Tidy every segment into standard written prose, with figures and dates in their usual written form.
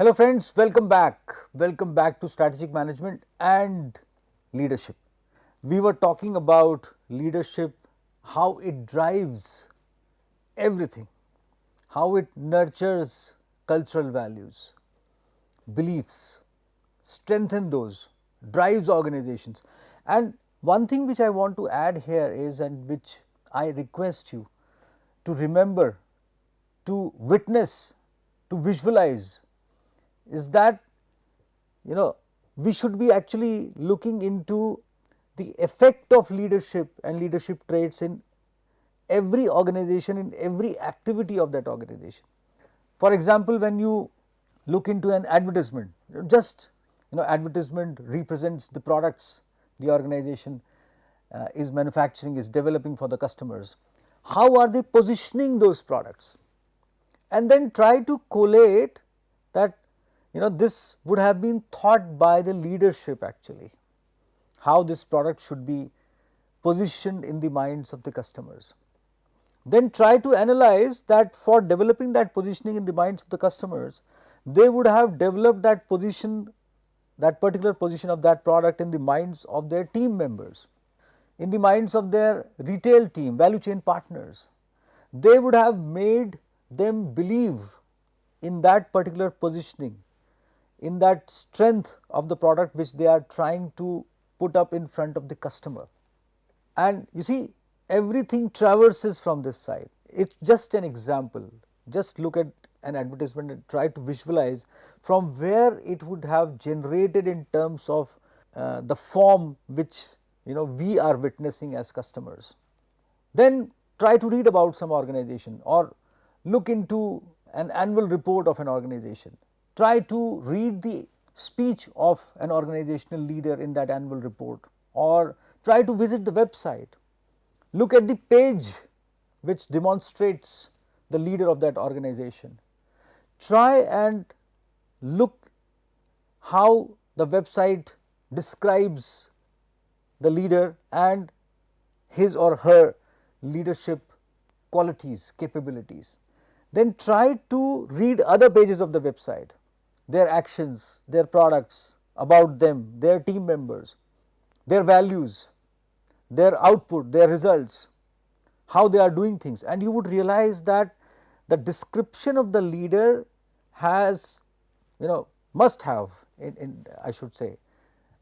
Hello friends, welcome back. Welcome back to Strategic Management and Leadership. We were talking about leadership, how it drives everything, how it nurtures cultural values, beliefs, strengthen those, drives organizations. And one thing which I want to add here is, and which I request you to remember, to witness, to visualize, is that we should be actually looking into the effect of leadership and leadership traits in every organization, in every activity of that organization. For example, when you look into an advertisement, advertisement represents the products the organization is manufacturing, is developing for the customers. How are they positioning those products? And then try to collate that this would have been thought by the leadership actually, how this product should be positioned in the minds of the customers. Then try to analyze that for developing that positioning in the minds of the customers, they would have developed that position, that particular position of that product in the minds of their team members, in the minds of their retail team, value chain partners. They would have made them believe in that particular positioning, in that strength of the product which they are trying to put up in front of the customer. And you see, everything traverses from this side. It's just an example. Just look at an advertisement and try to visualize from where it would have generated in terms of the form which we are witnessing as customers. Then try to read about some organization or look into an annual report of an organization. Try to read the speech of an organizational leader in that annual report, or try to visit the website. Look at the page which demonstrates the leader of that organization. Try and look how the website describes the leader and his or her leadership qualities, capabilities. Then try to read other pages of the website, their actions, their products, about them, their team members, their values, their output, their results, how they are doing things. And you would realize that the description of the leader has, must have, I should say,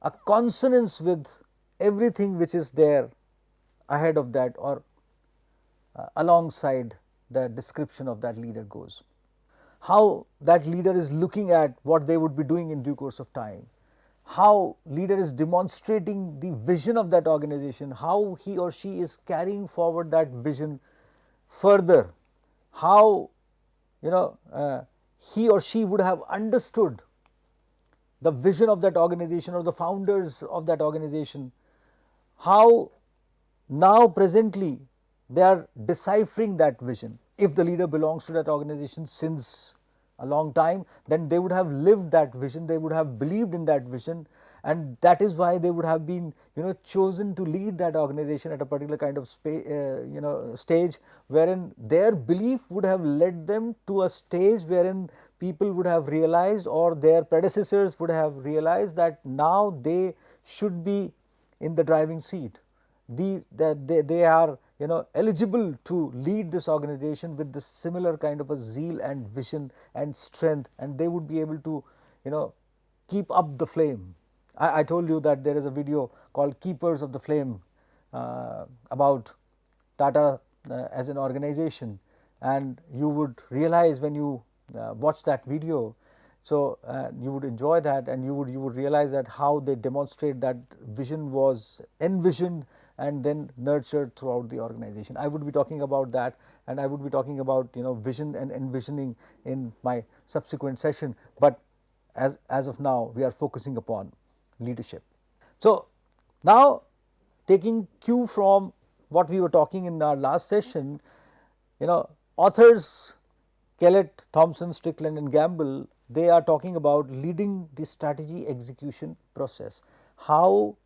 a consonance with everything which is there ahead of that or alongside the description of that leader goes. How that leader is looking at what they would be doing in due course of time, how leader is demonstrating the vision of that organization, how he or she is carrying forward that vision further, how he or she would have understood the vision of that organization or the founders of that organization, how now presently they are deciphering that vision. If the leader belongs to that organization since a long time, then they would have lived that vision, they would have believed in that vision, and that is why they would have been chosen to lead that organization at a particular kind of stage, wherein their belief would have led them to a stage wherein people would have realized, or their predecessors would have realized, that now they should be in the driving seat. They are eligible to lead this organization with this similar kind of a zeal and vision and strength, and they would be able to keep up the flame. I told you that there is a video called Keepers of the Flame about Tata as an organization, and you would realize when you watch that video, so you would enjoy that, and you would realize that how they demonstrate that vision was envisioned and then nurtured throughout the organization. I would be talking about that, and I would be talking about vision and envisioning in my subsequent session, but as of now we are focusing upon leadership. So now, taking cue from what we were talking in our last session, authors Kellett, Thompson, Strickland and Gamble, they are talking about leading the strategy execution process. How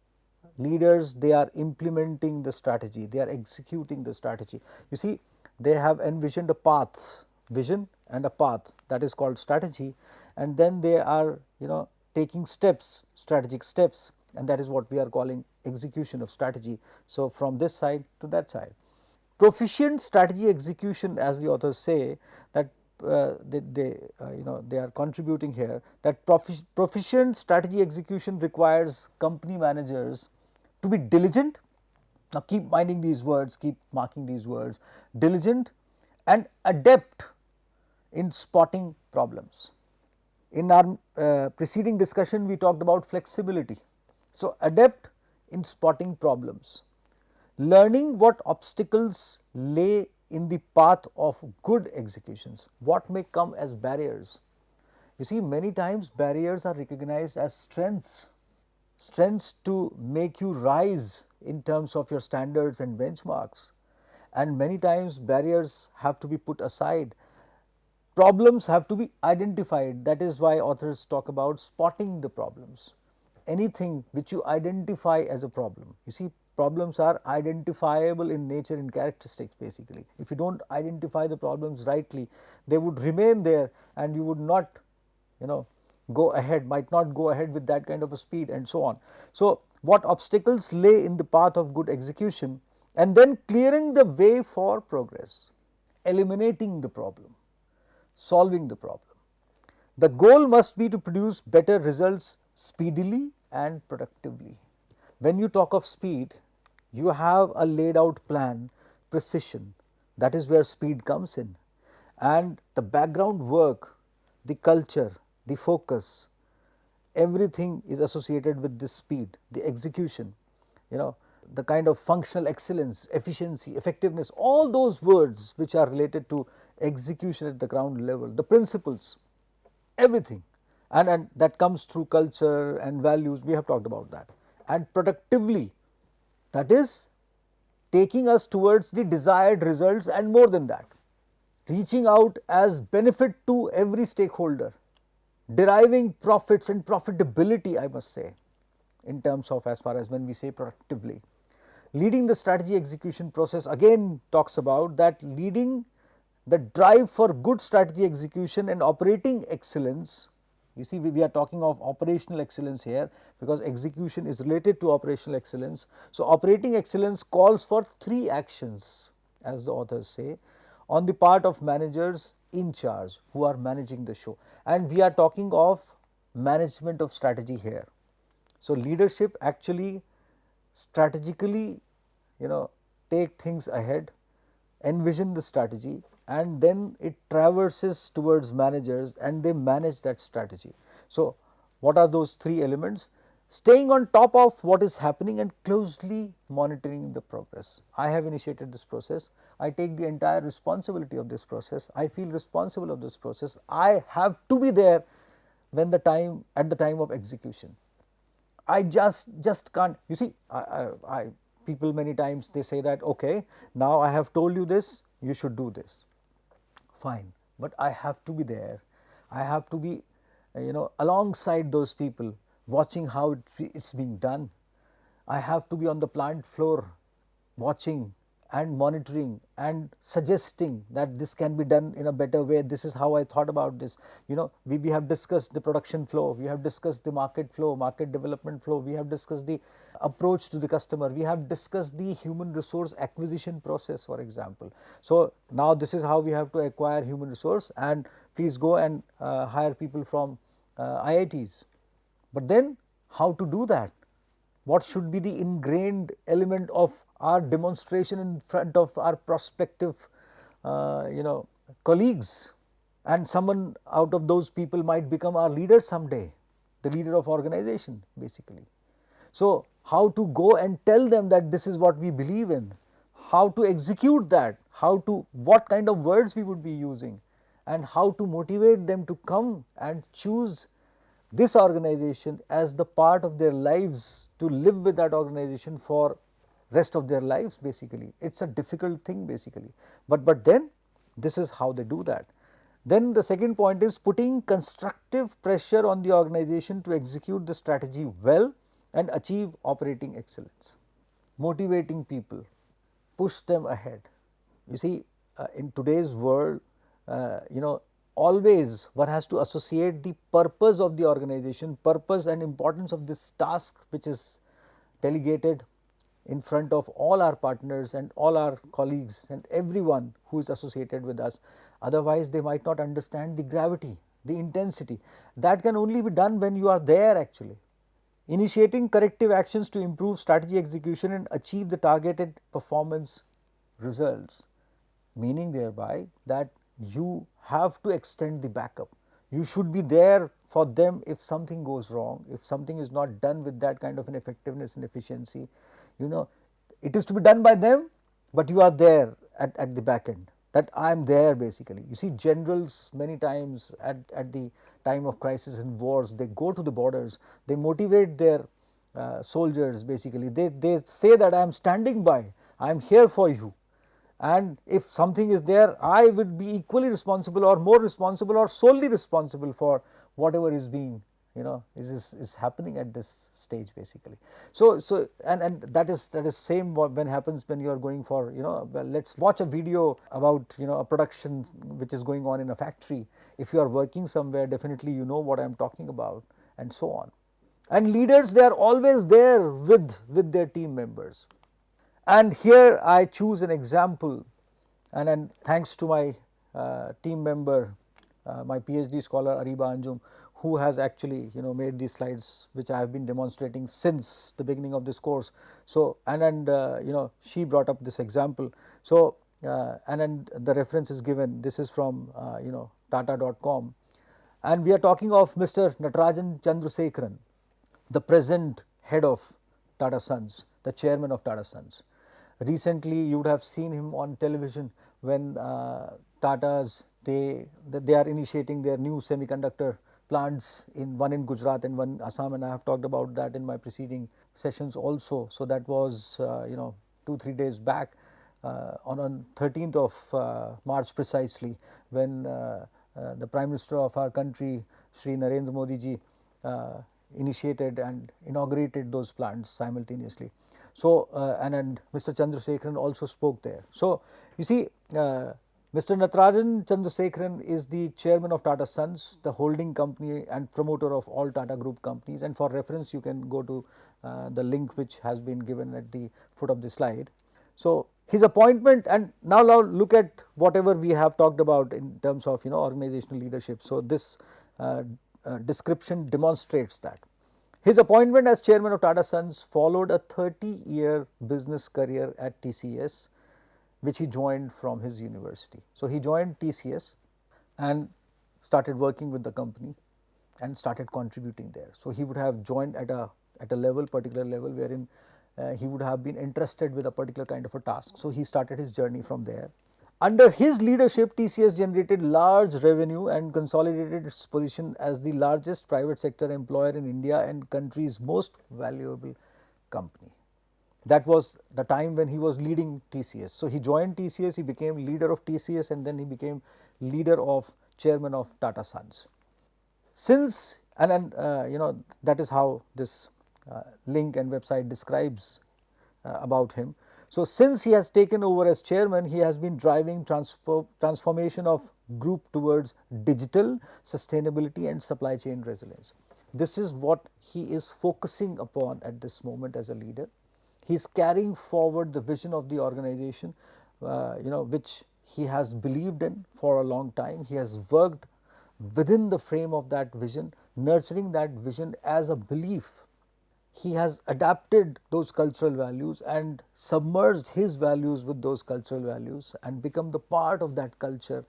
leaders, they are implementing the strategy, they are executing the strategy. You see, they have envisioned a path vision and a path, that is called strategy, and then they are taking steps, strategic steps, and that is what we are calling execution of strategy. So, from this side to that side. Proficient strategy execution, as the authors say, that they are contributing here, that proficient strategy execution requires company managers to be diligent. Now, keep minding these words, keep marking these words: diligent and adept in spotting problems. In our preceding discussion, we talked about flexibility. So, adept in spotting problems, learning what obstacles lay in the path of good executions, what may come as barriers. You see, many times barriers are recognized as strengths, strengths to make you rise in terms of your standards and benchmarks, and many times barriers have to be put aside. Problems have to be identified. That is why authors talk about spotting the problems. Anything which you identify as a problem. You see, problems are identifiable in nature, in characteristics basically. If you do not identify the problems rightly, they would remain there and you would not, go ahead, might not go ahead with that kind of a speed and so on. So, what obstacles lay in the path of good execution, and then clearing the way for progress, eliminating the problem, solving the problem. The goal must be to produce better results speedily and productively. When you talk of speed, you have a laid out plan, precision, that is where speed comes in, and the background work, the culture, the focus, everything is associated with this speed, the execution, the kind of functional excellence, efficiency, effectiveness, all those words which are related to execution at the ground level, the principles, everything, and that comes through culture and values, we have talked about that. And productively, that is taking us towards the desired results, and more than that, reaching out as benefit to every stakeholder, deriving profits and profitability, I must say, in terms of, as far as when we say productively. Leading the strategy execution process again talks about that leading the drive for good strategy execution and operating excellence. You see, we are talking of operational excellence here, because execution is related to operational excellence. So, operating excellence calls for 3 actions, as the authors say, on the part of managers in charge who are managing the show, and we are talking of management of strategy here. So, leadership actually strategically take things ahead, envision the strategy, and then it traverses towards managers and they manage that strategy. So, what are those 3 elements? Staying on top of what is happening and closely monitoring the progress. I have initiated this process, I take the entire responsibility of this process, I feel responsible of this process, I have to be there when the time, at the time of execution. I just can't, you see, people many times they say that, okay, now I have told you this, you should do this. Fine, but I have to be there, I have to be alongside those people, watching how it's being done. I have to be on the plant floor, watching and monitoring and suggesting that this can be done in a better way. This is how I thought about this. We have discussed the production flow, we have discussed the market flow, market development flow, we have discussed the approach to the customer, we have discussed the human resource acquisition process, for example. So, now this is how we have to acquire human resource, and please go and hire people from IITs. But then how to do that? What should be the ingrained element of our demonstration in front of our prospective colleagues, and someone out of those people might become our leader someday, the leader of organization basically. So, how to go and tell them that this is what we believe in, how to execute that, what kind of words we would be using, and how to motivate them to come and choose this organization as the part of their lives, to live with that organization for rest of their lives basically. It is a difficult thing basically, but then this is how they do that. Then the second point is putting constructive pressure on the organization to execute the strategy well and achieve operating excellence. Motivating people, push them ahead. You see, in today's world, always one has to associate the purpose of the organization, purpose and importance of this task which is delegated in front of all our partners and all our colleagues and everyone who is associated with us. Otherwise, they might not understand the gravity, the intensity. That can only be done when you are there actually. Initiating corrective actions to improve strategy execution and achieve the targeted performance results, meaning thereby that you have to extend the backup. You should be there for them if something goes wrong, if something is not done with that kind of an effectiveness and efficiency. It is to be done by them, but you are there at the back end, that I am there basically. You see generals many times at the time of crisis and wars, they go to the borders, they motivate their soldiers basically, they say that I am standing by, I am here for you, and if something is there, I would be equally responsible or more responsible or solely responsible for whatever is being is happening at this stage basically. So and that is same when happens when you are going for well, let's watch a video about a production which is going on in a factory. If you are working somewhere, definitely you know what I am talking about, and so on. And leaders, they are always there with their team members. And here I choose an example, and then thanks to my team member, my PhD scholar Ariba Anjum, who has actually made these slides which I have been demonstrating since the beginning of this course. So and she brought up this example. So and then the reference is given. This is from tata.com, and we are talking of Mr. Natarajan Chandrasekaran, the present head of Tata Sons, the chairman of Tata Sons. Recently, you would have seen him on television when Tatas they are initiating their new semiconductor plants, one in Gujarat and one Assam, and I have talked about that in my preceding sessions also. So that was 2-3 days back on 13th of March precisely, when the Prime Minister of our country, Shri Narendra Modi ji, initiated and inaugurated those plants simultaneously. So and Mr. Chandrasekaran also spoke there. So you see, Mr. Natarajan Chandrasekaran is the chairman of Tata Sons, the holding company and promoter of all Tata Group companies. And for reference, you can go to the link which has been given at the foot of the slide. So his appointment, and now look at whatever we have talked about in terms of organizational leadership. So this description demonstrates that. His appointment as chairman of Tata Sons followed a 30-year business career at TCS, which he joined from his university. So he joined TCS and started working with the company and started contributing there. So he would have joined at a particular level wherein he would have been interested with a particular kind of a task. So he started his journey from there. Under his leadership, TCS generated large revenue and consolidated its position as the largest private sector employer in India and country's most valuable company. That was the time when he was leading TCS. So he joined TCS, he became leader of TCS, and then he became leader of chairman of Tata Sons. Since that is how this link and website describes about him. So since he has taken over as chairman, he has been driving transformation of group towards digital sustainability and supply chain resilience. This is what he is focusing upon at this moment as a leader. He is carrying forward the vision of the organization, which he has believed in for a long time. He has worked within the frame of that vision, nurturing that vision as a belief. He has adapted those cultural values and submerged his values with those cultural values and become the part of that culture,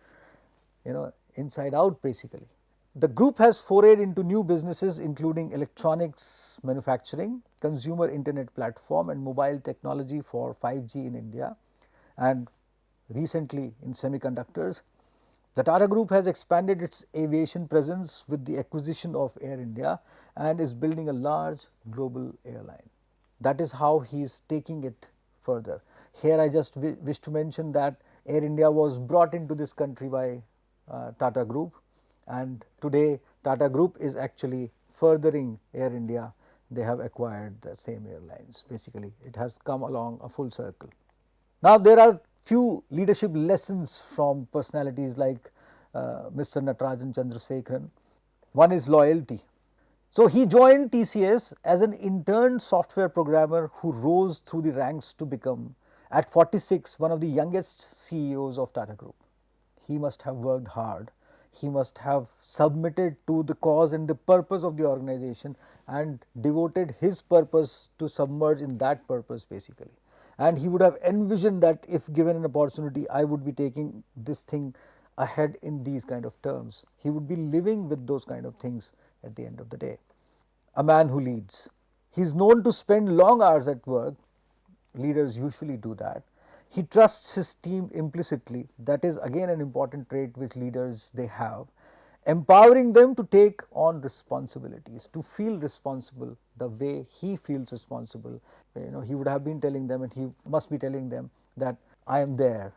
inside out basically. The group has forayed into new businesses including electronics manufacturing, consumer internet platform and mobile technology for 5G in India, and recently in semiconductors. The Tata Group has expanded its aviation presence with the acquisition of Air India and is building a large global airline. That is how he is taking it further. Here I just wish to mention that Air India was brought into this country by Tata Group, and today Tata Group is actually furthering Air India. They have acquired the same airlines. Basically, it has come along a full circle. Now there are few leadership lessons from personalities like Mr. Natarajan Chandrasekaran. One is loyalty. So he joined TCS as an intern software programmer who rose through the ranks to become, at 46, one of the youngest CEOs of Tata Group. He must have worked hard. He must have submitted to the cause and the purpose of the organization and devoted his purpose to submerge in that purpose basically. And he would have envisioned that if given an opportunity, I would be taking this thing ahead in these kind of terms. He would be living with those kind of things at the end of the day. A man who leads. He is known to spend long hours at work. Leaders usually do that. He trusts his team implicitly. That is again an important trait which leaders they have. Empowering them to take on responsibilities, to feel responsible the way he feels responsible. He would have been telling them, and he must be telling them, that I am there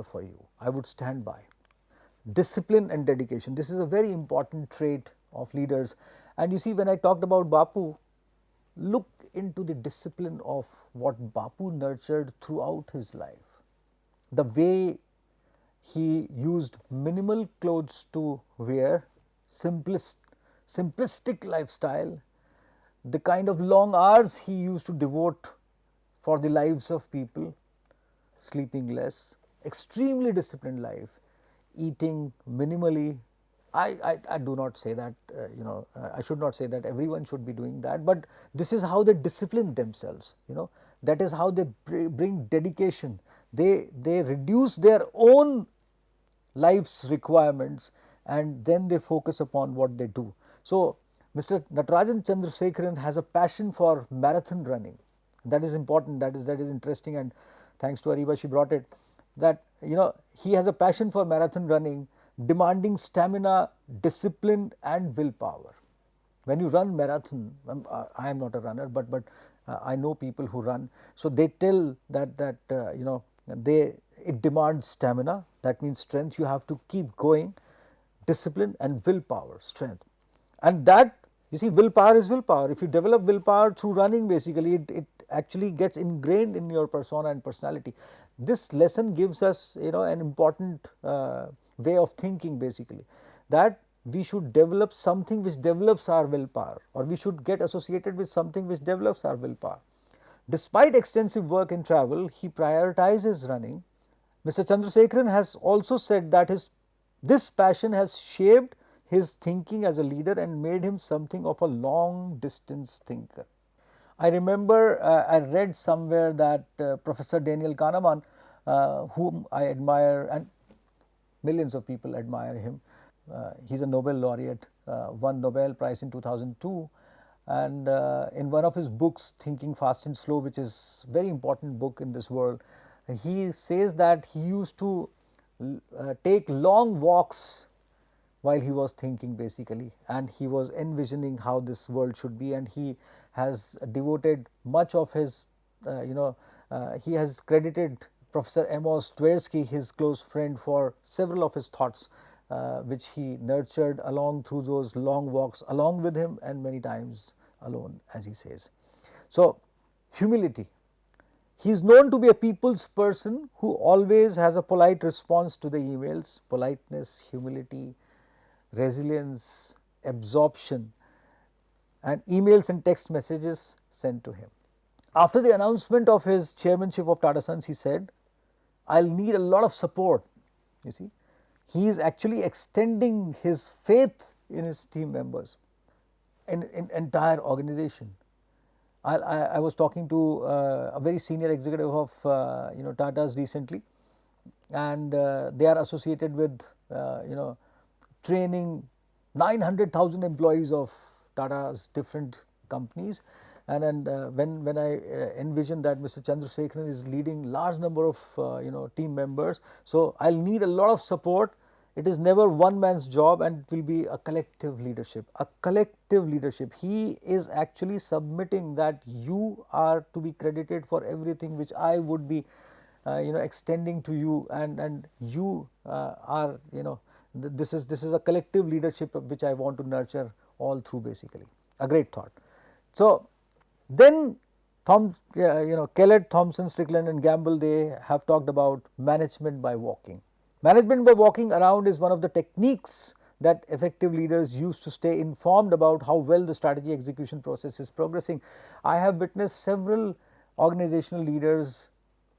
for you. I would stand by. Discipline and dedication. This is a very important trait of leaders. And you see, when I talked about Bapu, look into the discipline of what Bapu nurtured throughout his life. The way he used minimal clothes to wear, simplistic lifestyle, the kind of long hours he used to devote for the lives of people, sleeping less, extremely disciplined life, eating minimally. I do not say that, I should not say that everyone should be doing that, but this is how they discipline themselves, that is how they bring dedication. They reduce their own life's requirements and then they focus upon what they do. So, Mr. Natarajan Chandrasekaran has a passion for marathon running. That is important, that is interesting, and thanks to Ariba, she brought it, that he has a passion for marathon running, demanding stamina, discipline and willpower. When you run marathon, I am not a runner, but I know people who run, so they tell that it demands stamina, that means strength, you have to keep going, discipline and willpower, strength. And that, you see, willpower is willpower. If you develop willpower through running, basically it actually gets ingrained in your persona and personality. This lesson gives us an important way of thinking basically, that we should develop something which develops our willpower, or we should get associated with something which develops our willpower. Despite extensive work in travel, he prioritizes running. Mr. Chandrasekaran has also said that this passion has shaped his thinking as a leader and made him something of a long distance thinker. I remember I read somewhere that Professor Daniel Kahneman, whom I admire, and millions of people admire him, he is a Nobel laureate, won Nobel Prize in 2002, and in one of his books, Thinking Fast and Slow, which is a very important book in this world, he says that he used to take long walks while he was thinking basically, and he was envisioning how this world should be, and he has devoted much of his, he has credited Professor Amos Tversky, his close friend, for several of his thoughts which he nurtured along through those long walks along with him, and many times alone, as he says. So, humility. He is known to be a people's person who always has a polite response to the emails, politeness, humility, resilience, absorption, and emails and text messages sent to him. After the announcement of his chairmanship of Tata Sons, he said, I'll need a lot of support. You see, he is actually extending his faith in his team members, in entire organization. I was talking to a very senior executive of Tata's recently, and they are associated with training 900,000 employees of Tata's different companies, and when I envision that Mr. Chandrasekaran is leading large number of team members, so I'll need a lot of support. It is never one man's job, and it will be a collective leadership. A collective leadership. He is actually submitting that you are to be credited for everything which I would be extending to you, and you are this is a collective leadership which I want to nurture all through basically. A great thought. So then Kellett, Thompson, Strickland and Gamble, they have talked about management by walking. Management by walking around is one of the techniques that effective leaders use to stay informed about how well the strategy execution process is progressing. I have witnessed several organizational leaders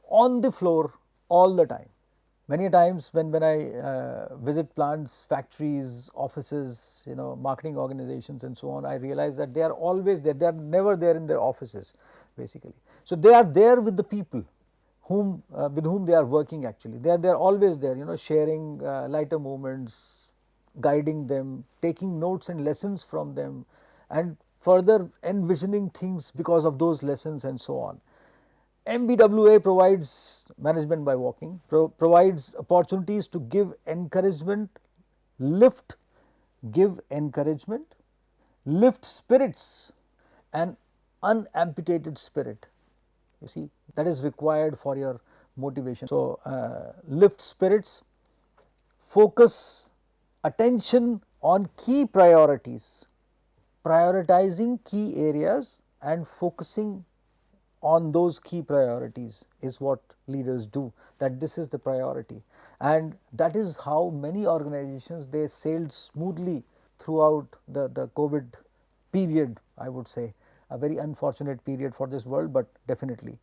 on the floor all the time. Many times when I visit plants, factories, offices, marketing organizations and so on, I realize that they are always there. They are never there in their offices basically. So they are there with the people with whom they are working actually. They are always there, sharing lighter moments, guiding them, taking notes and lessons from them, and further envisioning things because of those lessons and so on. MBWA provides management by walking, provides opportunities to give encouragement, give encouragement, lift spirits, and unamputated spirit. You see, that is required for your motivation. So, lift spirits, focus attention on key priorities, prioritizing key areas and focusing on those key priorities is what leaders do, that this is the priority, and that is how many organizations, they sailed smoothly throughout the COVID period, I would say, a very unfortunate period for this world, but definitely,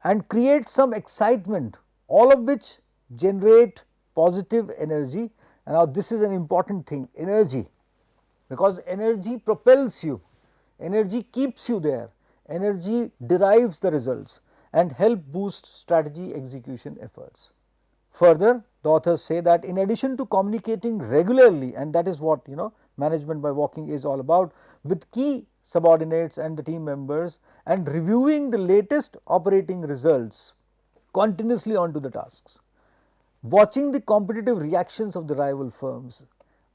and create some excitement, all of which generate positive energy. And now this is an important thing, energy, because energy propels you, energy keeps you there, energy derives the results and help boost strategy execution efforts. Further, the authors say that in addition to communicating regularly, and that is what management by walking is all about, with key subordinates and the team members, and reviewing the latest operating results continuously onto the tasks. Watching the competitive reactions of the rival firms.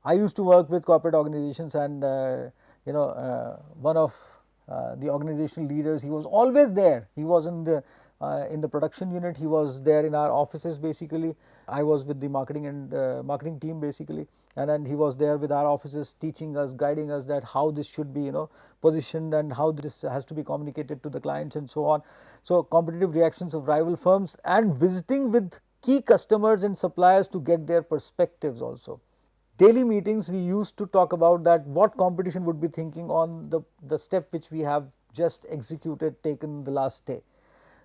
I used to work with corporate organizations, and one of the organizational leaders, he was always there. He was in the production unit, he was there in our offices basically. I was with the marketing and marketing team basically, and then he was there with our offices, teaching us, guiding us that how this should be positioned and how this has to be communicated to the clients and so on. So, competitive reactions of rival firms, and visiting with key customers and suppliers to get their perspectives also. Daily meetings, we used to talk about that what competition would be thinking on the step which we have just executed, taken the last day.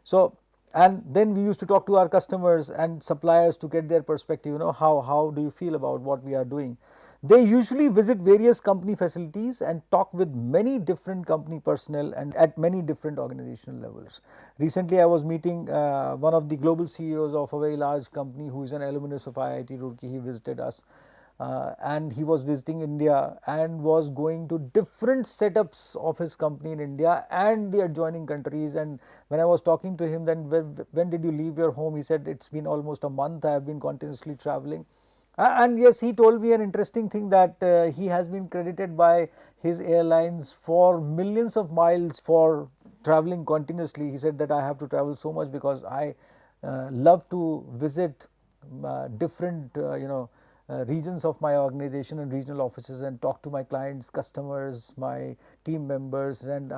So, and then we used to talk to our customers and suppliers to get their perspective, how do you feel about what we are doing. They usually visit various company facilities and talk with many different company personnel and at many different organizational levels. Recently, I was meeting one of the global CEOs of a very large company who is an alumnus of IIT Roorkee. He visited us. And he was visiting India and was going to different setups of his company in India and the adjoining countries. And when I was talking to him, then when did you leave your home? He said, it's been almost a month, I have been continuously traveling. And yes, he told me an interesting thing, that he has been credited by his airlines for millions of miles for traveling continuously. He said that I have to travel so much because I love to visit different regions of my organization and regional offices and talk to my clients, customers, my team members, and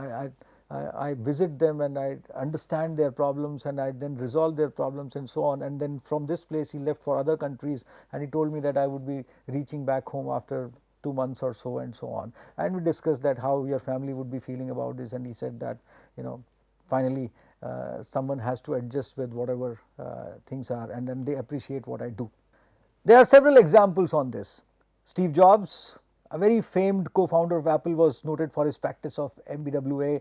I visit them and I understand their problems and I then resolve their problems and so on. And then from this place he left for other countries, and he told me that I would be reaching back home after 2 months or so and so on. And we discussed that how your family would be feeling about this, and he said that finally someone has to adjust with whatever things are, and then they appreciate what I do. There are several examples on this. Steve Jobs, a very famed co-founder of Apple, was noted for his practice of MBWA,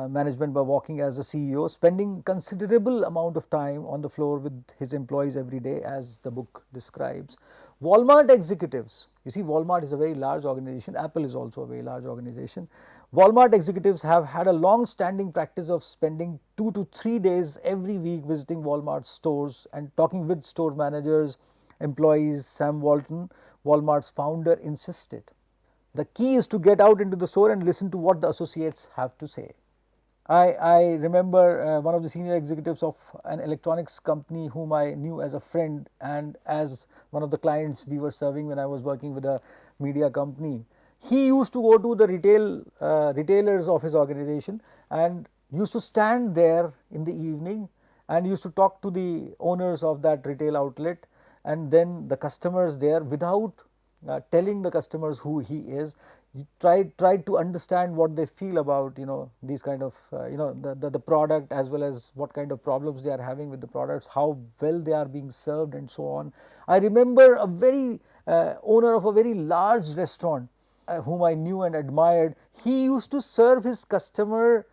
management by walking, as a CEO, spending considerable amount of time on the floor with his employees every day, as the book describes. Walmart executives, you see, Walmart is a very large organization, Apple is also a very large organization. Walmart executives have had a long-standing practice of spending 2 to 3 days every week visiting Walmart stores and talking with store managers, employees. Sam Walton, Walmart's founder, insisted the key is to get out into the store and listen to what the associates have to say. I remember one of the senior executives of an electronics company whom I knew as a friend and as one of the clients we were serving when I was working with a media company. He used to go to the retailers of his organization and used to stand there in the evening and used to talk to the owners of that retail outlet and then the customers there, without telling the customers who he is, you try to understand what they feel about these kind of the product, as well as what kind of problems they are having with the products, how well they are being served, and so on. I remember a very owner of a very large restaurant whom I knew and admired. He used to serve his customers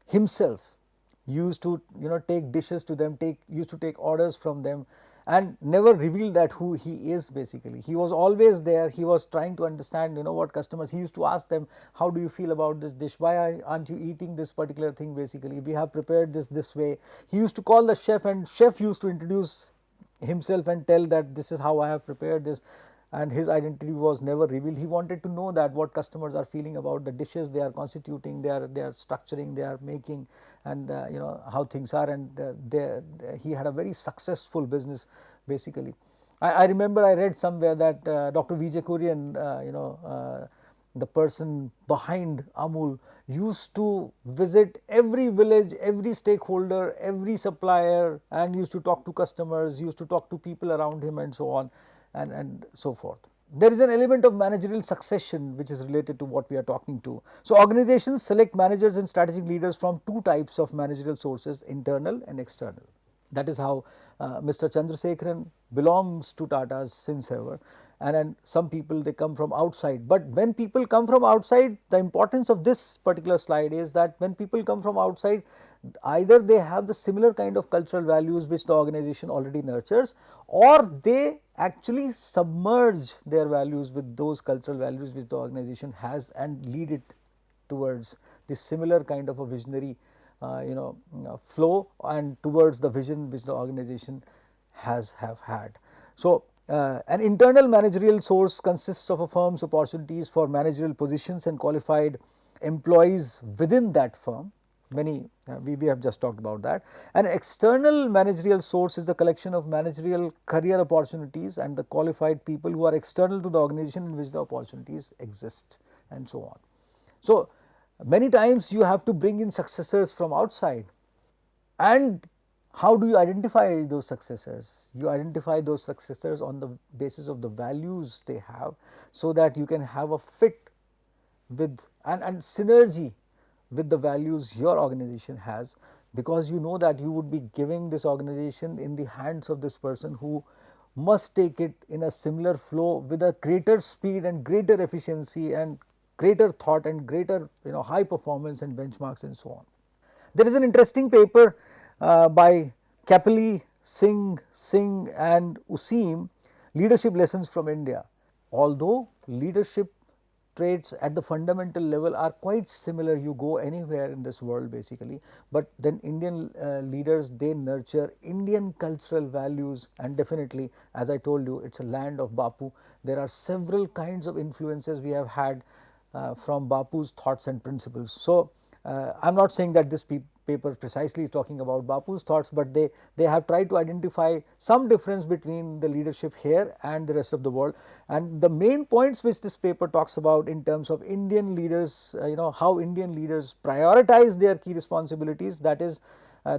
himself. Used to take dishes to them, used to take orders from them, and never revealed that who he is. Basically, he was always there. He was trying to understand what customers. He used to ask them, how do you feel about this dish, why aren't you eating this particular thing, basically we have prepared this way. He used to call the chef, and chef used to introduce himself and tell that this is how I have prepared this, and his identity was never revealed. He wanted to know that what customers are feeling about the dishes they are constituting, they are structuring, they are making, and how things are, and he had a very successful business, basically. I remember I read somewhere that Dr. Vijay Kurian, the person behind Amul, used to visit every village, every stakeholder, every supplier, and used to talk to customers, used to talk to people around him, and so on and so forth. There is an element of managerial succession which is related to what we are talking to. So, organizations select managers and strategic leaders from two types of managerial sources, internal and external. That is how Mr. Chandrasekaran belongs to Tata's since ever, and then some people, they come from outside. But when people come from outside, the importance of this particular slide is that when people come from outside, either they have the similar kind of cultural values which the organization already nurtures, or they actually submerge their values with those cultural values which the organization has and lead it towards this similar kind of a visionary flow and towards the vision which the organization have had. So, an internal managerial source consists of a firm's opportunities for managerial positions and qualified employees within that firm. Many we have just talked about that. An external managerial source is the collection of managerial career opportunities and the qualified people who are external to the organization in which the opportunities exist, and so on. So, many times you have to bring in successors from outside, and how do you identify those successors? You identify those successors on the basis of the values they have, so that you can have a fit with and synergy with the values your organization has, because you know that you would be giving this organization in the hands of this person who must take it in a similar flow with a greater speed and greater efficiency and greater thought and greater high performance and benchmarks, and so on. There is an interesting paper by Kapili, Singh and Useem, Leadership Lessons from India. Although leadership traits at the fundamental level are quite similar, you go anywhere in this world, basically, but then Indian leaders, they nurture Indian cultural values, and definitely, as I told you, it's a land of Bapu. There are several kinds of influences we have had from Bapu's thoughts and principles. So, I am not saying that this paper precisely is talking about Bapu's thoughts, but they have tried to identify some difference between the leadership here and the rest of the world. And the main points which this paper talks about in terms of Indian leaders, how Indian leaders prioritize their key responsibilities, that is,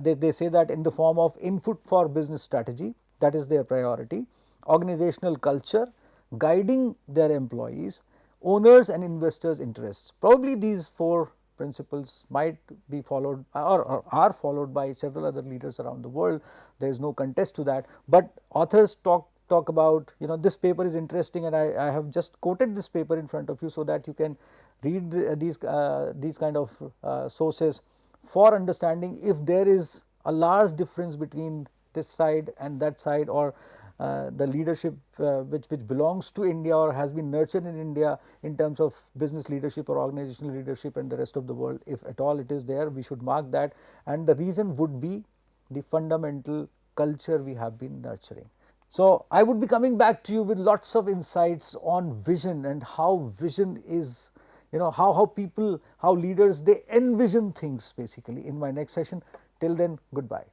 they say that in the form of input for business strategy, that is their priority, organizational culture, guiding their employees, owners and investors' interests. Probably these four principles might be followed or are followed by several other leaders around the world. There is no contest to that, but authors talk about, this paper is interesting, and I have just quoted this paper in front of you so that you can read these kind of sources for understanding if there is a large difference between this side and that side, or the leadership which belongs to India or has been nurtured in India in terms of business leadership or organizational leadership and the rest of the world. If at all it is there, we should mark that, and the reason would be the fundamental culture we have been nurturing. So, I would be coming back to you with lots of insights on vision and how vision is, how people, how leaders, they envision things, basically, in my next session. Till then, goodbye.